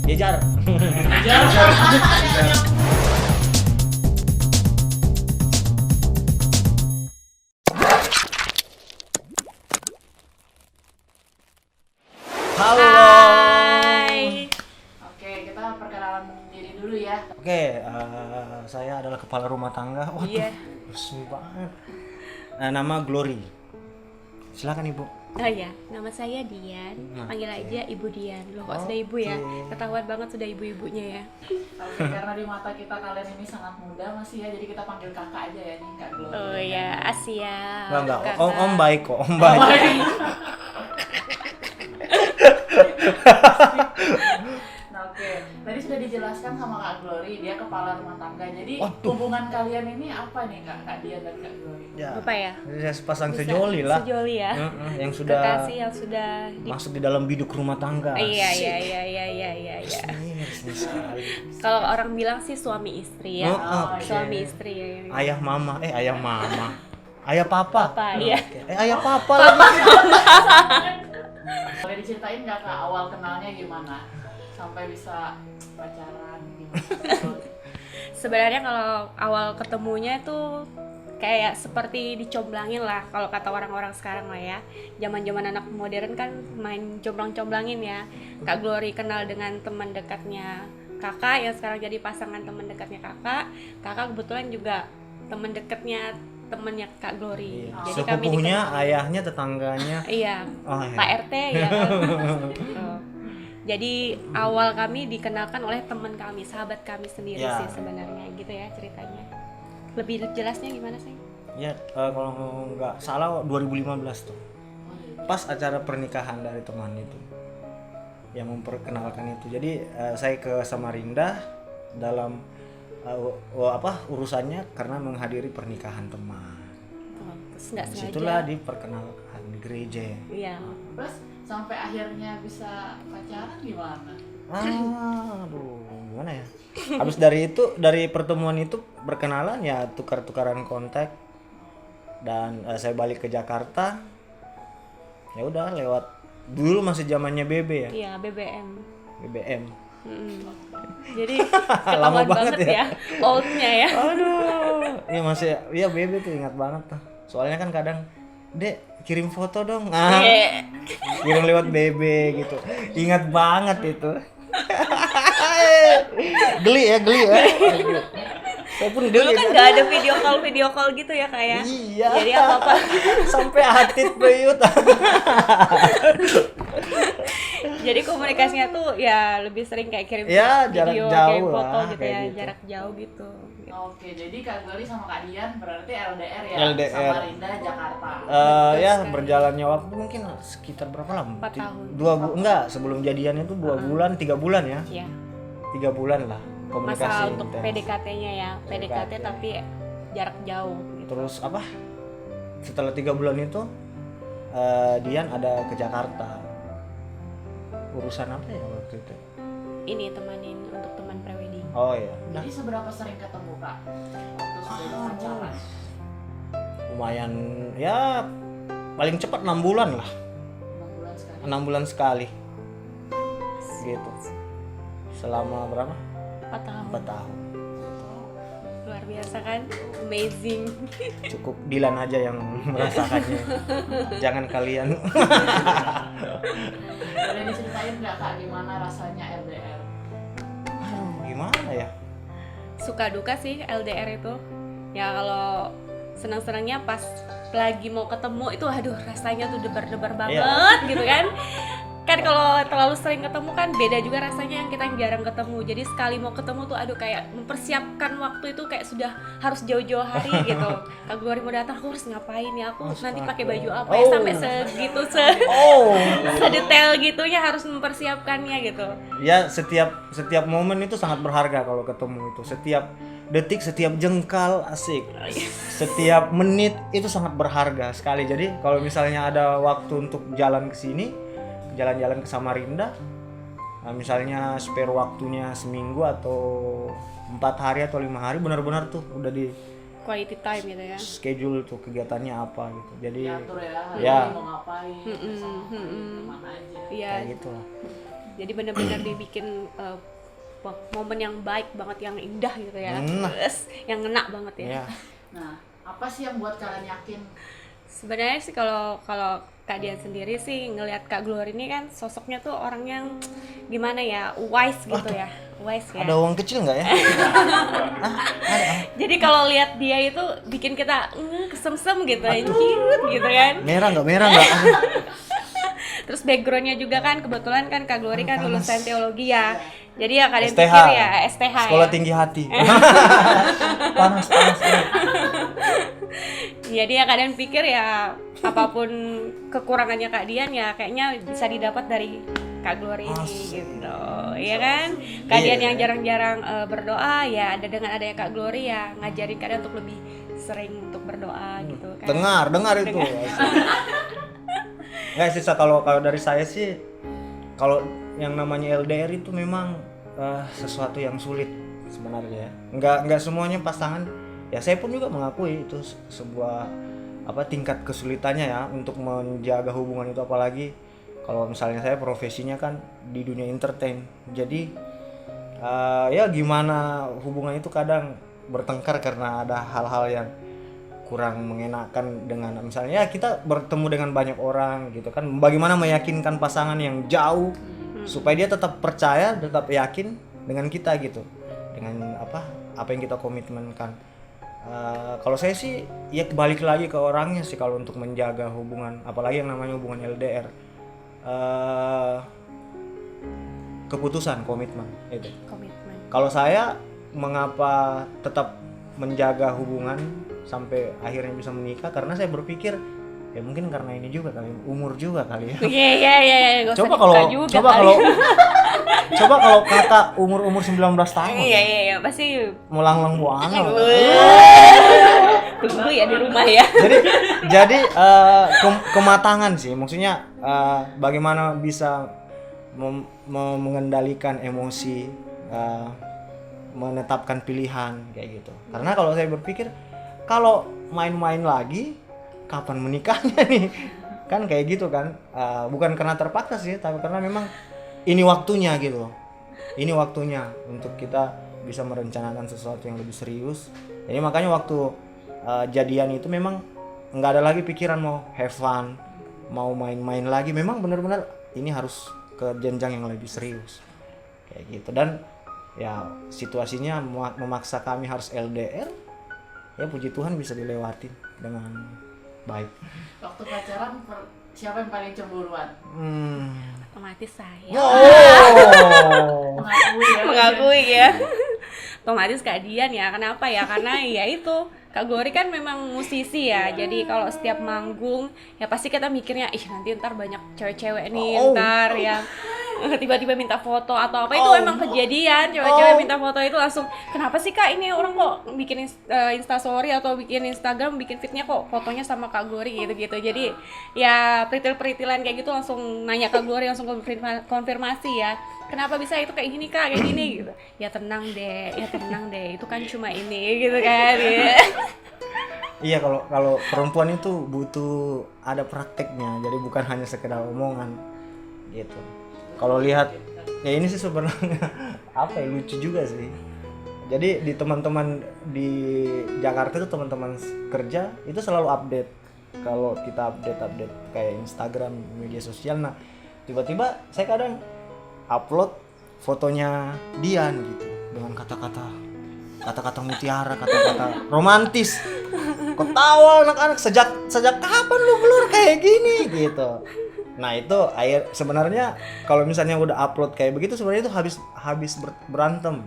Jejar. Halo. Hai. Oke, kita perkenalan diri dulu ya. Oke, saya adalah kepala rumah tangga. Waduh, Iya. resmi banget. Nama Glory. Silakan Ibu. Oh ya, nama saya Dian. Panggil aja Ibu Dian. Loh, kok sudah ibu ya? Oke. Ketahuan banget sudah ibu-ibunya ya. Oke, karena di mata kita kalian ini sangat muda masih ya, jadi kita panggil kakak aja ya nih, Kak Glory. Oh ya, Asia. Enggak. Kakak. Om baik kok, Om baik. Nah, oke. Tadi sudah dijelaskan sama Kak Glory, dia kepala rumah tangga. Jadi Waduh. hubungan kalian ini apa nih Kak Dian dan Kak Glory? Ya. Apa ya? Saya sepasang Bisa- sejoli lah. Sejoli ya. Yang sudah Kekasih yang sudah masuk di dalam biduk rumah tangga. Iya, Asik. iya. Resmi sekali. Kalau orang bilang sih suami istri ya. Oh, oke. Suami istri ya. Ayah mama. Ayah papa. Papa, iya. Ayah papa lagi. Boleh diceritain nggak Kak awal kenalnya gimana? Sampai bisa pacaran gitu. Sebenarnya kalau awal ketemunya itu kayak seperti dicomblangin lah kalau kata orang-orang sekarang lah ya. Zaman-zaman anak modern kan main comblang-comblangin ya. Kak Glory kenal dengan teman dekatnya kakak yang sekarang jadi pasangan teman dekatnya kakak. Kakak kebetulan juga teman dekatnya temennya Kak Glory. Iya. Jadi kami Sepupunya, dikenal. ayahnya, tetangganya. Iya. Oh, iya. Pak RT ya kan. Gitu. Jadi awal kami dikenalkan oleh teman kami, sahabat kami sendiri Ya. sih sebenarnya gitu ya ceritanya. Lebih jelasnya gimana sih? Ya, kalau nggak salah 2015 tuh. Pas acara pernikahan dari teman itu. Yang memperkenalkan itu. Jadi saya ke Samarinda dalam urusannya karena menghadiri pernikahan teman. Oh, terus nggak Disitulah sengaja. diperkenalkan di gereja. Iya. Terus sampai akhirnya bisa pacaran gimana? Aduh, gimana ya? Habis dari pertemuan itu berkenalan ya, tukar-tukaran kontak dan saya balik ke Jakarta. Ya udah lewat dulu masih zamannya BB ya. Iya, BBM. BBM. Jadi Lama ketahuan banget banget ya, oldnya ya. Aduh, iya masih, iya BB tuh ingat banget tuh. Soalnya kan kadang, Dek kirim foto dong. Iya. Kirim lewat BB gitu. Ingat banget itu. Geli ya. Saya pun Dulu geli. kan nggak ada video call gitu ya kayak. Iya. Jadi apa-apa. Sampai atit beyut. Jadi komunikasinya tuh ya lebih sering kayak kirim Ya, jarak video, jauh kirim foto lah, gitu kayak ya, gitu. jarak jauh gitu. Oke, jadi Kak Glory sama Kak Dian berarti LDR ya? LDR. Samarinda, Jakarta. Ya sekali. berjalannya waktu mungkin sekitar berapa lama? 4 tahun. Enggak, sebelum jadian itu 2 bulan, 3 bulan ya. Iya. 3 bulan lah komunikasi Masalah untuk intens. PDKT-nya ya, PDKT PDKT. tapi jarak jauh gitu. Terus apa? Setelah 3 bulan itu Dian ada ke Jakarta. Urusan apa ya waktu itu? Ini temanin untuk teman prewedding. Oh iya. Jadi seberapa sering ketemu Kak? Waktu sudah pacaran? Lumayan ya, paling cepat 6 bulan lah. 6 bulan sekali. 6 bulan sekali. Gitu. Selama berapa? 4 tahun. 4 tahun. Luar biasa kan? Amazing. Cukup Dilan aja yang merasakannya. Jangan kalian. Boleh diceritain nggak Kak gimana rasanya LDR? Aduh, gimana ya? Suka duka sih LDR itu. Ya kalau senang-senangnya pas lagi mau ketemu itu aduh rasanya tuh debar-debar banget gitu kan. Kan kalau terlalu sering ketemu kan beda juga rasanya yang kita jarang ketemu. Jadi sekali mau ketemu tuh aduh kayak mempersiapkan waktu itu kayak sudah harus jauh-jauh hari gitu. Kak Glory mau datang aku harus ngapain ya? Aku nanti pakai baju apa ya? Sampai segitu Oh. sedetail gitunya harus mempersiapkannya gitu. Ya, setiap momen itu sangat berharga kalau ketemu itu. Setiap detik, setiap jengkal asik. Setiap menit itu sangat berharga sekali. Jadi kalau misalnya ada waktu untuk jalan ke sini, jalan-jalan ke Samarinda, nah misalnya spare waktunya seminggu atau 4 hari atau 5 hari, benar-benar tuh udah di Quality time gitu ya. schedule tuh kegiatannya apa gitu. Jadi Diatur ya, hari Ya. ini mau ngapain, besok mau ngapain, kemana aja. Iya. kayak gitu lah. Jadi benar-benar dibikin momen yang baik banget, yang indah gitu ya. Terus yang ngena banget ya. Iya. Nah, apa sih yang buat kalian yakin? Sebenarnya sih kalau Kak Dian sendiri sih ngelihat Kak Glory ini kan sosoknya tuh orang yang gimana ya, wise gitu ya, wise ya. Ada uang kecil nggak ya? Jadi kalau lihat dia itu bikin kita kesemsem gitu, cute gitu kan. Merah nggak? Terus backgroundnya juga kan kebetulan kan Kak Glory kan Panas. lulusan teologi ya. Jadi ya kalian STH. pikir ya STH Sekolah ya. tinggi hati. panas. Jadi ya kalian pikir ya apapun kekurangannya Kak Dian ya kayaknya bisa didapat dari Kak Glory ini gitu. Iya kan? Kak Dian yang jarang-jarang berdoa ya dengan adanya Kak Glory ya ngajarin kalian untuk lebih sering untuk berdoa gitu kan. Dengar itu. Nggak sih, kalau dari saya sih, kalau yang namanya LDR itu memang sesuatu yang sulit sebenarnya. Nggak semuanya pasangan. Ya saya pun juga mengakui itu sebuah tingkat kesulitannya ya untuk menjaga hubungan itu, apalagi kalau misalnya saya profesinya kan di dunia entertain. Jadi ya gimana hubungan itu kadang bertengkar karena ada hal-hal yang kurang mengenakan dengan misalnya ya kita bertemu dengan banyak orang gitu kan, bagaimana meyakinkan pasangan yang jauh supaya dia tetap percaya, tetap yakin dengan kita gitu, dengan apa yang kita komitmenkan. Kalau saya sih ya balik lagi ke orangnya sih kalau untuk menjaga hubungan, apalagi yang namanya hubungan LDR. Keputusan, komitmen itu. Komitmen. Kalau saya mengapa tetap menjaga hubungan sampai akhirnya bisa menikah, karena saya berpikir ya mungkin karena ini juga kali, umur juga kali ya. Iya. Coba kalau kata umur 19 tahun. Iya, pasti Melanglang buana. tunggu ya di rumah ya. Jadi kematangan sih, maksudnya bagaimana bisa mengendalikan emosi, menetapkan pilihan kayak gitu. Karena kalau saya berpikir kalau main-main lagi kapan menikahnya nih, kan kayak gitu kan. Bukan karena terpaksa sih, tapi karena memang ini waktunya gitu. Ini waktunya untuk kita bisa merencanakan sesuatu yang lebih serius. Jadi makanya waktu jadian itu memang nggak ada lagi pikiran mau have fun, mau main-main lagi. Memang benar-benar ini harus ke jenjang yang lebih serius kayak gitu. Dan ya situasinya memaksa kami harus LDR. Ya puji Tuhan bisa dilewatin dengan baik. Waktu pacaran siapa yang paling cemburuan? Otomatis saya. Mengakui ya. Otomatis Kak Dian ya. Kenapa ya? Karena ya itu Kak Glory kan memang musisi ya. Jadi kalau setiap manggung ya pasti kita mikirnya nanti ntar banyak cewek-cewek nih ntar yang tiba-tiba minta foto atau apa. Itu emang kejadian, cewek-cewek minta foto itu langsung, kenapa sih Kak ini orang kok bikin instastory atau bikin Instagram, bikin feednya kok fotonya sama Kak Glory gitu-gitu. Jadi ya peritil-peritilan kayak gitu langsung nanya Kak Glory, langsung konfirmasi ya, kenapa bisa itu kayak gini Kak, kayak gini gitu. Ya tenang deh, itu kan cuma ini gitu kan ya. Iya, kalau perempuan itu butuh ada prakteknya, jadi bukan hanya sekedar omongan gitu. Kalau lihat ya ini sih sebenarnya lucu juga sih. Jadi di teman-teman di Jakarta itu teman-teman kerja itu selalu update. Kalau kita update kayak Instagram, media sosial, nah tiba-tiba saya kadang upload fotonya Dian gitu dengan kata-kata mutiara, kata-kata romantis. Ketawa anak-anak, sejak kapan lu keluar kayak gini gitu. Nah itu sebenarnya kalau misalnya udah upload kayak begitu sebenarnya itu habis berantem.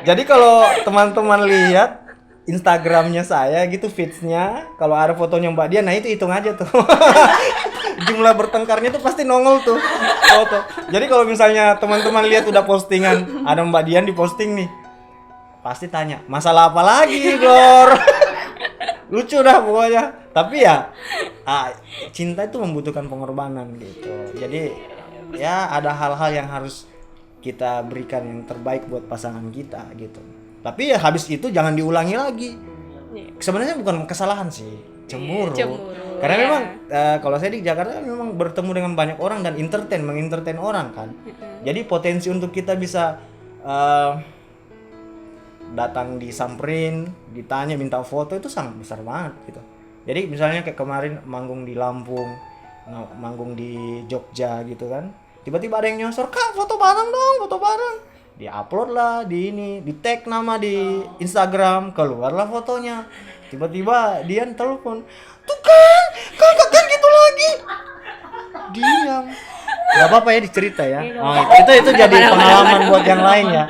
Jadi kalau teman-teman lihat Instagramnya saya gitu, feeds-nya kalau ada fotonya Mbak Dian, nah itu hitung aja tuh. Jumlah bertengkarnya tuh pasti nongol tuh foto. Jadi kalau misalnya teman-teman lihat udah postingan ada Mbak Dian di posting nih, pasti tanya masalah apa lagi, Glor? Lucu dah pokoknya. Tapi ya cinta itu membutuhkan pengorbanan gitu. Jadi ya ada hal-hal yang harus kita berikan yang terbaik buat pasangan kita gitu. Tapi ya habis itu jangan diulangi lagi. Sebenarnya bukan kesalahan sih, cemburu. Karena ya. memang kalau saya di Jakarta memang bertemu dengan banyak orang dan mengentertain orang kan. Jadi potensi untuk kita bisa datang disamperin, ditanya, minta foto itu sangat besar banget gitu. Jadi misalnya kayak kemarin manggung di Lampung, manggung di Jogja gitu kan. Tiba-tiba ada yang nyosor, "Kak, foto bareng dong, foto bareng." Di-upload lah di tag nama di Instagram, keluarlah fotonya. Tiba-tiba Dian telepon, "Tuh kan, kakak kan gitu lagi." Diam. Gak apa-apa ya dicerita ya. Oh, itu jadi pengalaman buat yang lain ya.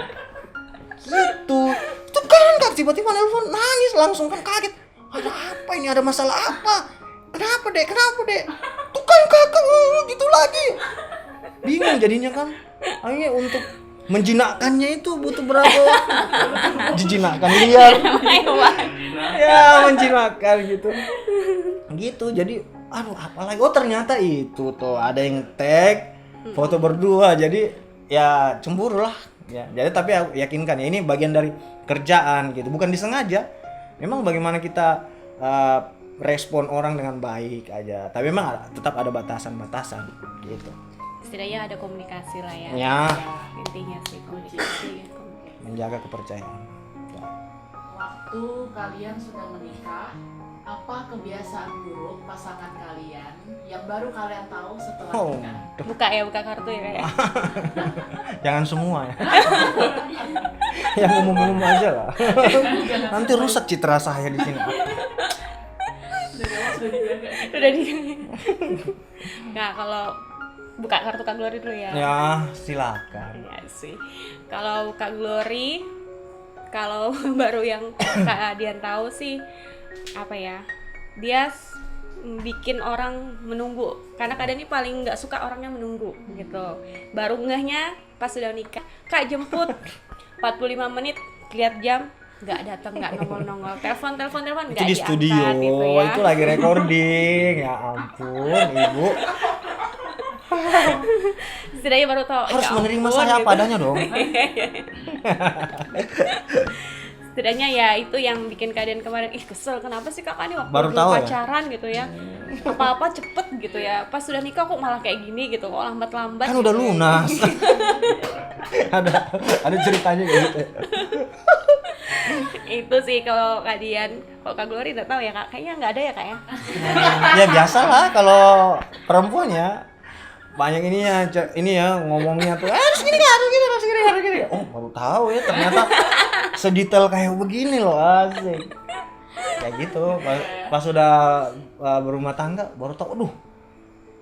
Gitu. Tuh kan kak, tiba-tiba nelfon nangis langsung kan kaget. Ada apa ini? Ada masalah apa? Kenapa dek? Tuh kan kakak gitu lagi. Bingung jadinya kan. Akhirnya untuk menjinakkannya itu butuh berapa? Dijinakkan liar. Ya menjinakkan gitu. Gitu jadi aduh apalagi ternyata itu tuh ada yang tag foto berdua jadi ya cemburu lah ya. Jadi tapi aku yakinkan ya ini bagian dari kerjaan gitu, bukan disengaja. Memang bagaimana kita respon orang dengan baik aja, tapi memang tetap ada batasan-batasan gitu. Setidaknya ada komunikasi lah ya. Ya, Intinya sih komunikasi. menjaga kepercayaan. Waktu kalian sudah menikah, apa kebiasaan buruk pasangan kalian yang baru kalian tahu setelah Oh, nikah? Buka kartu ya kayak. jangan semua ya. Yang umum-umum aja lah. Nanti rusak citra saya di sini. Udah di. Nah, kalau buka kartu Kak Glory dulu ya. Ya, silakan. Iya sih. Kalau Kak Glory, kalau baru yang Kak Dian tahu sih apa ya? Dia bikin orang menunggu. Karena Kak Dian ini paling nggak suka orang yang menunggu gitu. Baru ngehnya pas sudah nikah. Kak jemput 45 menit, lihat jam nggak datang, nggak nongol telepon Itu nggak di diangkat studio, gitu ya. itu lagi recording. Ya ampun, Ibu. Setidaknya baru tahu Harus ya menerima ampun, saya gitu. apa adanya dong. Setidaknya ya itu yang bikin keadaan kemarin kesel, kenapa sih kakak nih waktu Baru dulu tahu ya? pacaran gitu ya apa-apa cepet gitu ya, pas sudah nikah kok malah kayak gini gitu, kok lambat-lambat Kan gitu udah ya. lunas. ada ceritanya gitu. Itu sih kalau Kak Dian. Kalau Kak Glory nggak tahu ya Kak, kayaknya nggak ada ya Kak ya. Ya biasa lah kalau perempuan ya. Banyak ini ya ngomongnya tuh harus gini. Oh, baru tahu ya ternyata sedetail kayak begini loh, asik. Kayak gitu. Pas sudah berumah tangga baru tahu, aduh.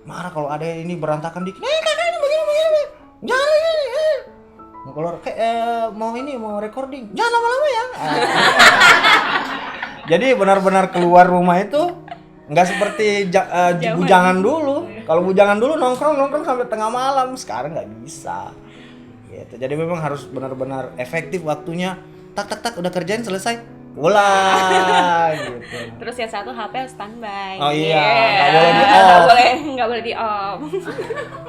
Marah kalau ada ini berantakan dikit. Kakak ini begini. Jangan lagi. Mau keluar mau recording. Jangan lama-lama ya. Jadi benar-benar keluar rumah itu nggak seperti bujangan dulu. Kalau bujangan dulu nongkrong sampai tengah malam, sekarang nggak bisa. Gitu. Jadi memang harus benar-benar efektif waktunya. Tak udah kerjain selesai, pulang gitu. Terus yang satu HP harus standby. Oh iya, Yeah. nggak boleh di off. Nggak boleh di off.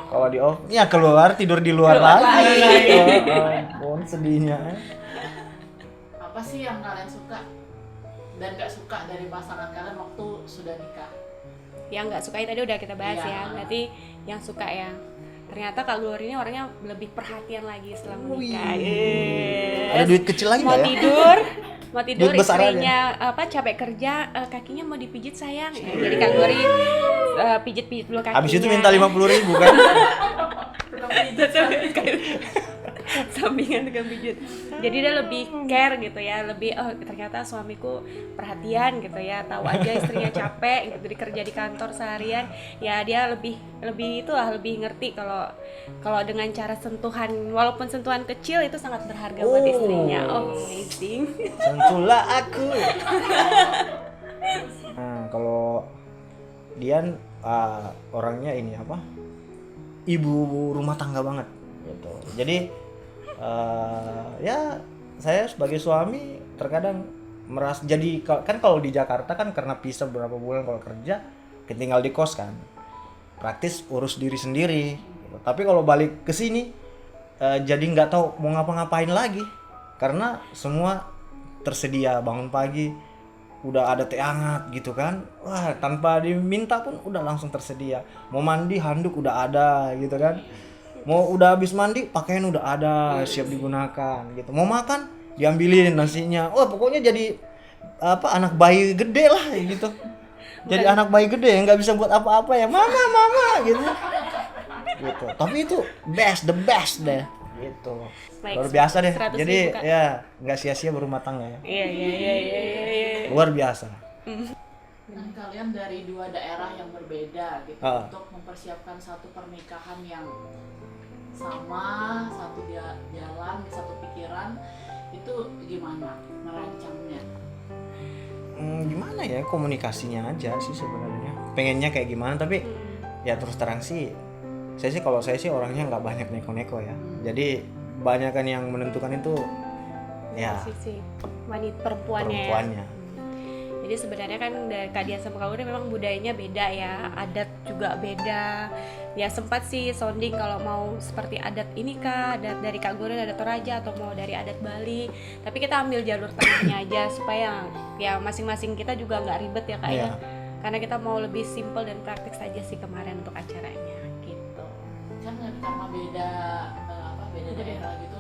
Kalau di off, ya keluar tidur di luar Keluar lagi. lagi. Oh, ampun sedihnya. Apa sih yang kalian suka dan gak suka dari pasangan kalian waktu sudah nikah? Yang nggak suka tadi udah kita bahas Iya. ya. Berarti yang suka ya. Ternyata Kak Glory ini orangnya lebih perhatian lagi setelah menikah. Wih. Ada duit kecil lagi mau nggak ya? mau tidur Duit besar istrinya capek kerja, kakinya mau dipijit sayang. Ya, jadi Kak Glory pijit dulu kakinya. Habis itu minta 50.000 kan? Sampingan tukang pijit. Jadi dia lebih care gitu ya, lebih ternyata suamiku perhatian gitu ya, tahu aja istrinya capek gitu kerja di kantor seharian, ya dia lebih itulah, lebih ngerti kalau dengan cara sentuhan, walaupun sentuhan kecil itu sangat berharga buat istrinya. Amazing. Sentuhlah aku. Nah, kalau Dian orangnya ini apa? Ibu rumah tangga banget gitu. Jadi ya saya sebagai suami terkadang merasa jadi kan kalau di Jakarta kan karena pisah beberapa bulan kalau kerja tinggal di kos kan praktis urus diri sendiri gitu. Tapi kalau balik ke sini jadi nggak tahu mau ngapa-ngapain lagi karena semua tersedia, bangun pagi udah ada teh hangat gitu kan, wah tanpa diminta pun udah langsung tersedia. Mau mandi handuk udah ada gitu kan, mau udah habis mandi pakaian udah ada siap digunakan gitu, mau makan diambilin nasinya, wah pokoknya jadi apa, anak bayi gede lah gitu. Jadi anak bayi gede yang nggak bisa buat apa-apa ya, mama gitu gitu. Tapi itu the best deh gitu, Like luar biasa deh. 100.000 Jadi Kak. ya nggak sia-sia berumah tangga ya, Iya. luar biasa. Dan kalian dari dua daerah yang berbeda gitu untuk mempersiapkan satu pernikahan yang sama, satu jalan, satu pikiran, itu gimana merancangnya? Gimana ya, komunikasinya aja sih sebenarnya. Pengennya kayak gimana, tapi ya terus terang sih, kalau saya sih orangnya nggak banyak neko-neko ya. Jadi banyakan yang menentukan itu ya Sisi wanita perempuannya. perempuannya. Jadi sebenarnya kan dari Kak Dian sama Kak Guri memang budayanya beda ya, adat juga beda. Ya sempat sih sounding kalau mau seperti adat ini Kak, adat dari Kak Guri, adat Toraja, atau mau dari adat Bali. Tapi kita ambil jalur tengahnya aja supaya ya masing-masing kita juga nggak ribet ya Kak ya. Karena kita mau lebih simple dan praktis saja sih kemarin untuk acaranya gitu. Kan karena beda daerah gitu,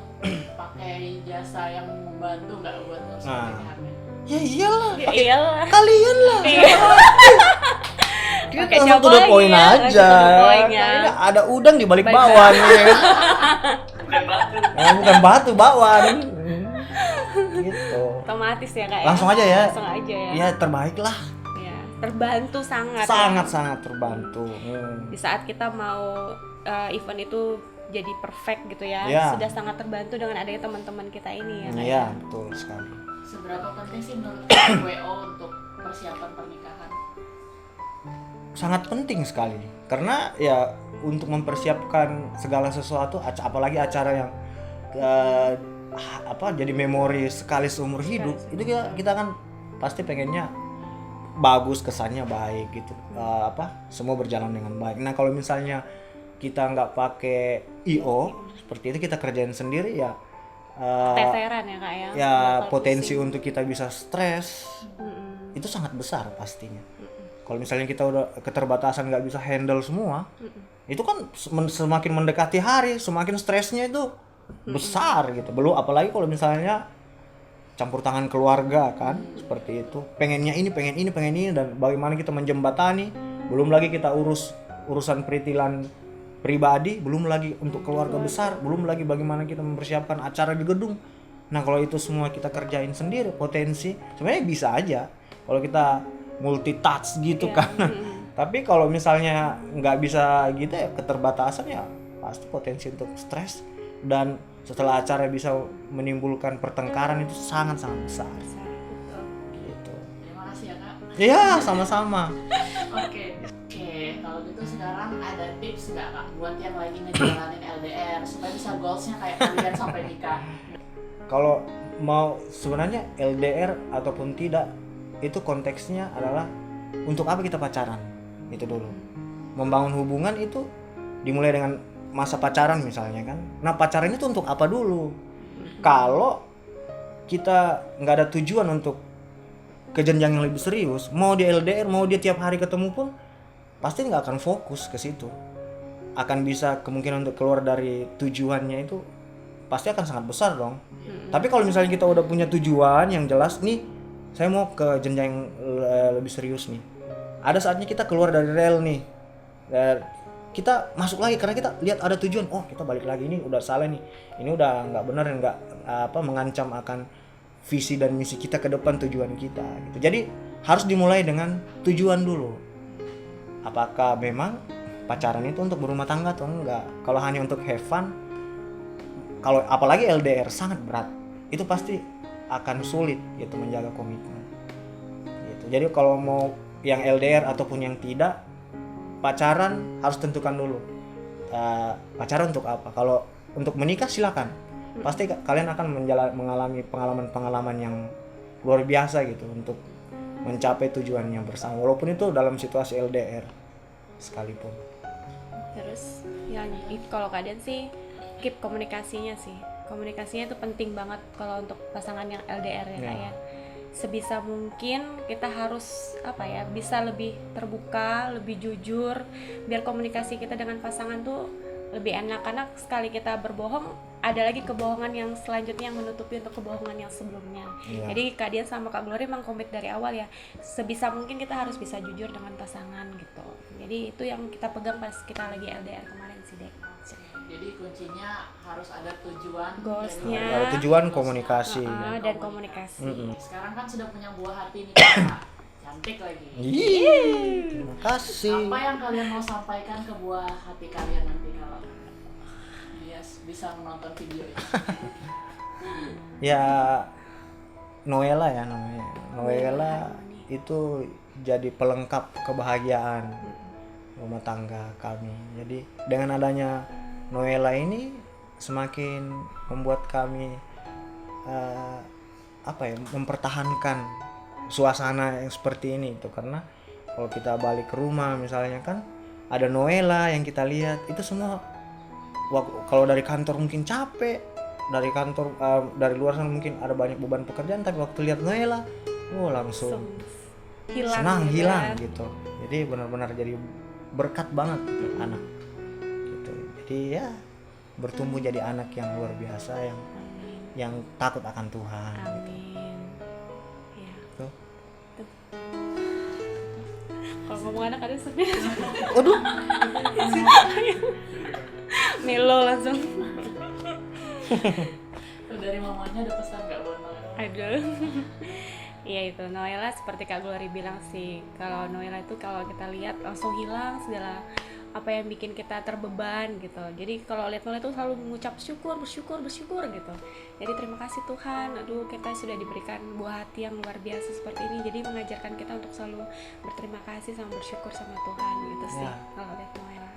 pakai jasa yang membantu nggak buat ngurus pernikahannya? Ya iyalah, Ya iyalah. kalian lah. Kita Pakai langsung to the coba point ya, aja. to the point ya. Kayaknya ada udang di balik bawah nih. Bukan batu bawaan. Gitu. Otomatis ya Kak ya. Langsung aja ya. Langsung aja ya. Ya terbaik lah. Ya, terbantu sangat. Sangat terbantu. Di saat kita mau event itu jadi perfect gitu ya. Ya. Sudah sangat terbantu dengan adanya teman-teman kita ini ya Kak. Iya, betul sekali. Seberapa penting sih menurut WO untuk persiapan pernikahan? Sangat penting sekali. Karena ya untuk mempersiapkan segala sesuatu, apalagi acara yang jadi memori sekali seumur hidup, itu kita kan pasti pengennya bagus, kesannya baik gitu. Semua berjalan dengan baik. Nah, kalau misalnya kita nggak pakai IO seperti itu, kita kerjain sendiri ya Teteran ya Kak ya. ya Bakal potensi pusing. untuk kita bisa stres itu sangat besar pastinya. Kalau misalnya kita udah keterbatasan nggak bisa handle semua, itu kan semakin mendekati hari semakin stresnya itu besar gitu. Belum apalagi kalau misalnya campur tangan keluarga kan, seperti itu. Pengen ini dan bagaimana kita menjembatani, belum lagi kita urusan peritilan pribadi, belum lagi untuk keluarga besar, belum lagi bagaimana kita mempersiapkan acara di gedung. Nah, kalau itu semua kita kerjain sendiri, potensi sebenarnya bisa aja kalau kita multitask gitu kan. Tapi kalau misalnya nggak bisa gitu ya, keterbatasan ya pasti potensi untuk stres, dan setelah acara bisa menimbulkan pertengkaran itu sangat besar. Gitu. Terima kasih ya Kak. Iya, sama-sama. Oke, kalau gitu sekarang ada tips nggak Kak buat yang lagi ngejalanin LDR supaya bisa goalsnya kayak kalian sampai nikah? Kalau mau sebenarnya LDR ataupun tidak, itu konteksnya adalah untuk apa kita pacaran, itu dulu. Membangun hubungan itu dimulai dengan masa pacaran misalnya kan. Nah, pacaran itu untuk apa dulu? Kalau kita nggak ada tujuan untuk ke jenjang yang lebih serius, mau dia LDR, mau dia tiap hari ketemu pun, pasti nggak akan fokus ke situ. Akan bisa kemungkinan untuk keluar dari tujuannya itu pasti akan sangat besar dong. Tapi kalau misalnya kita udah punya tujuan yang jelas nih, saya mau ke jenjang lebih serius nih, ada saatnya kita keluar dari rel nih, kita masuk lagi karena kita lihat ada tujuan. Oh, kita balik lagi, ini udah salah nih, ini udah nggak benar, nggak mengancam akan visi dan misi kita ke depan, tujuan kita gitu. Jadi harus dimulai dengan tujuan dulu. Apakah memang pacaran itu untuk berumah tangga atau enggak? Kalau hanya untuk have fun, kalau apalagi LDR sangat berat, itu pasti akan sulit gitu menjaga komitmen gitu. Jadi kalau mau yang LDR ataupun yang tidak, pacaran harus tentukan dulu, pacaran untuk apa. Kalau untuk menikah silakan, pasti kalian akan mengalami pengalaman yang luar biasa gitu untuk mencapai tujuannya bersama, walaupun itu dalam situasi LDR sekalipun. Terus ya kalau keadaan sih keep komunikasinya sih. Komunikasinya itu penting banget kalau untuk pasangan yang LDR ya Kak ya. sebisa mungkin kita harus bisa lebih terbuka, lebih jujur, biar komunikasi kita dengan pasangan tuh lebih enak. Karena sekali kita berbohong, ada lagi kebohongan yang selanjutnya yang menutupi untuk kebohongan yang sebelumnya. Jadi Kak Dian sama Kak Glory emang komit dari awal ya, sebisa mungkin kita harus bisa jujur dengan pasangan gitu. Jadi itu yang kita pegang pas kita lagi LDR kemarin sih, Dek. Jadi kuncinya harus ada tujuan, goalsnya, ada tujuan, komunikasi dan komunikasi. Sekarang kan sudah punya buah hati nih Kak, cantik lagi. Terima kasih. Apa yang kalian mau sampaikan ke buah hati kalian nanti kalau dia bisa menonton video ini? Ya Noella ya namanya. Noella itu jadi pelengkap kebahagiaan rumah tangga kami. Jadi dengan adanya Noella ini semakin membuat kami mempertahankan suasana yang seperti ini itu, karena kalau kita balik ke rumah misalnya kan ada Noella yang kita lihat itu semua. Kalau dari kantor mungkin capek, dari kantor dari luar sana mungkin ada banyak beban pekerjaan, tapi waktu lihat Noella langsung hilang gitu. Jadi benar-benar jadi berkat banget gitu, anak gitu. Jadi ya bertumbuh jadi anak yang luar biasa, yang takut akan Tuhan. Amin. Gitu. Ya. Tuh. Kalau ngomong anak ada sedih. Waduh. Melo langsung. Dari mamanya ada pesan nggak buat Noella? Aduh. Iya itu, Noella seperti Kak Glory bilang sih, kalau Noella itu kalau kita lihat langsung hilang segala apa yang bikin kita terbeban gitu. Jadi kalau lihat Noella itu selalu mengucap bersyukur gitu. Jadi terima kasih Tuhan, aduh kita sudah diberikan buah hati yang luar biasa seperti ini. Jadi mengajarkan kita untuk selalu berterima kasih sama bersyukur sama Tuhan gitu sih kalau lihat Noella.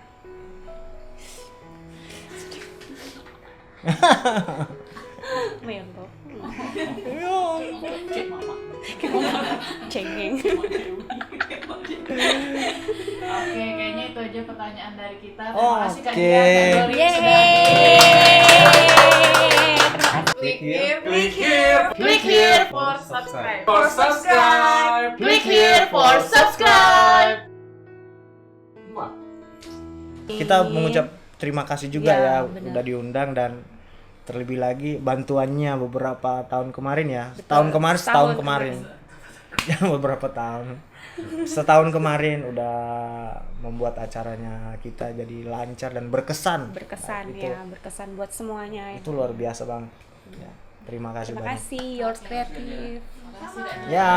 Melo. Cek mama. Cengeng. Oke, kayaknya itu aja pertanyaan dari kita. Terima kasih Kak Dian, Oke. Kak Glory sudah Click here for subscribe. Click here for subscribe. Kita mengucap terima kasih juga Ya, ya benar. udah diundang, dan terlebih lagi bantuannya beberapa tahun kemarin ya. Setahun kemarin. Ya beberapa tahun. Setahun kemarin udah membuat acaranya kita jadi lancar dan berkesan. Berkesan Itu- ya, berkesan buat semuanya. Itu luar biasa banget. Ya, terima kasih Terima banyak. kasih, Yours Creative. Terima kasih Kak Dian. Ya.